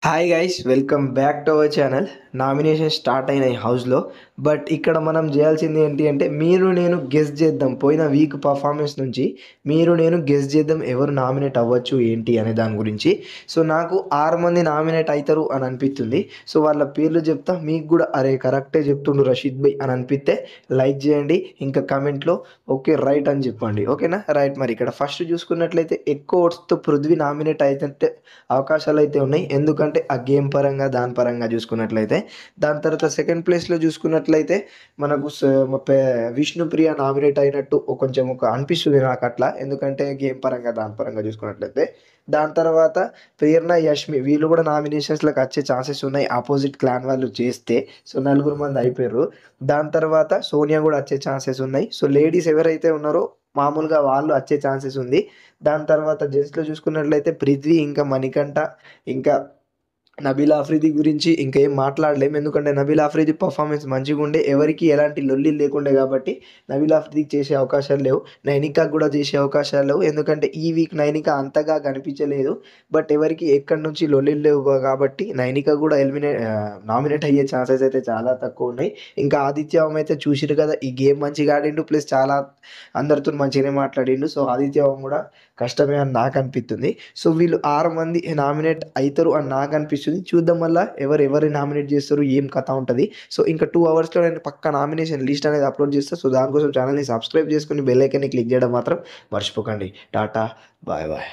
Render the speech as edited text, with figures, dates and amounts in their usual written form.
Hi guys, welcome back to our channel. Nomination start అయినాయి హౌస్లో. But ఇక్కడ మనం చేయాల్సింది ఏంటి అంటే మీరు నేను గెస్ చేద్దాం. పోయిన వీక్ పర్ఫార్మెన్స్ నుంచి మీరు నేను గెస్ చేద్దాం ఎవరు నామినేట్ అవ్వచ్చు ఏంటి అనే దాని గురించి. సో నాకు 6 మంది నామినేట్ అవుతారు అని అనిపిస్తుంది. సో వాళ్ళ పేర్లు చెప్తా, మీకు కూడా అరే కరెక్టే చెప్తుండు రషీద్ భాయ్ అని అనిపిస్తే లైక్ చేయండి, ఇంకా కమెంట్లో ఓకే రైట్ అని చెప్పండి. ఓకేనా? రైట్. మరి ఇక్కడ ఫస్ట్ చూసుకున్నట్లయితే ఎక్కువ ఓట్స్తో పృథ్వీ నామినేట్ అయితే అవకాశాలు అయితే ఉన్నాయి. ఎందుకంటే ఆ గేమ్ పరంగా దాని పరంగా చూసుకున్నట్లయితే. దాని తర్వాత సెకండ్ ప్లేస్లో చూసుకున్నట్లయితే మనకు విష్ణుప్రియ నామినేట్ అయినట్టు కొంచెం అనిపిస్తుంది నాకు అట్లా, ఎందుకంటే గేమ్ పరంగా దాని పరంగా చూసుకున్నట్లయితే. దాని తర్వాత ప్రేరణ, యష్మి వీళ్ళు కూడా నామినేషన్స్లోకి వచ్చే ఛాన్సెస్ ఉన్నాయి ఆపోజిట్ క్లాన్ వాళ్ళు చేస్తే. సో 4 మంది అయిపోయారు. దాని తర్వాత సోనియా కూడా వచ్చే ఛాన్సెస్ ఉన్నాయి. సో లేడీస్ ఎవరైతే ఉన్నారో మామూలుగా వాళ్ళు వచ్చే ఛాన్సెస్ ఉంది. దాని తర్వాత జెంట్స్లో చూసుకున్నట్లయితే పృథ్వీ, ఇంకా మణికంఠ, ఇంకా నబీల్ ఆఫ్రిది గురించి ఇంకా ఏం మాట్లాడలేము. ఎందుకంటే నబీల్ ఆఫ్రిది పర్ఫార్మెన్స్ మంచిగా ఉండే, ఎవరికి ఎలాంటి లొల్లి లేకుండే కాబట్టి నబీల్ ఆఫ్రిదికి చేసే అవకాశాలు లేవు. నైనికాకు కూడా చేసే అవకాశాలు లేవు, ఎందుకంటే ఈ వీక్ నైనిక అంతగా కనిపించలేదు. బట్ ఎవరికి ఎక్కడి నుంచి లొల్లి లేవు కాబట్టి నైనిక కూడా నామినేట్ అయ్యే ఛాన్సెస్ అయితే చాలా తక్కువ ఉన్నాయి. ఇంకా ఆదిత్య ఓం అయితే చూసిరు కదా, ఈ గేమ్ మంచిగా ఆడిండు, ప్లస్ చాలా అందరితో మంచిగానే మాట్లాడిండు. సో ఆదిత్య ఓం కూడా కష్టమే అని నాకు అనిపిస్తుంది. సో వీళ్ళు 6 మంది నామినేట్ అవుతారు అని నాకు అనిపిస్తుంది. చూద్దాం మళ్ళీ ఎవరు నామినేట్ చేస్తారు, ఏం కథ ఉంటుంది. సో ఇంకా 2 అవర్స్లో నేను పక్క నామినేషన్ లిస్ట్ అనేది అప్లోడ్ చేస్తాను. సో దానికోసం ఛానల్ని సబ్స్క్రైబ్ చేసుకుని బెల్ ఐకాన్ని క్లిక్ చేయడం మాత్రం మర్చిపోకండి. Tata, bye bye.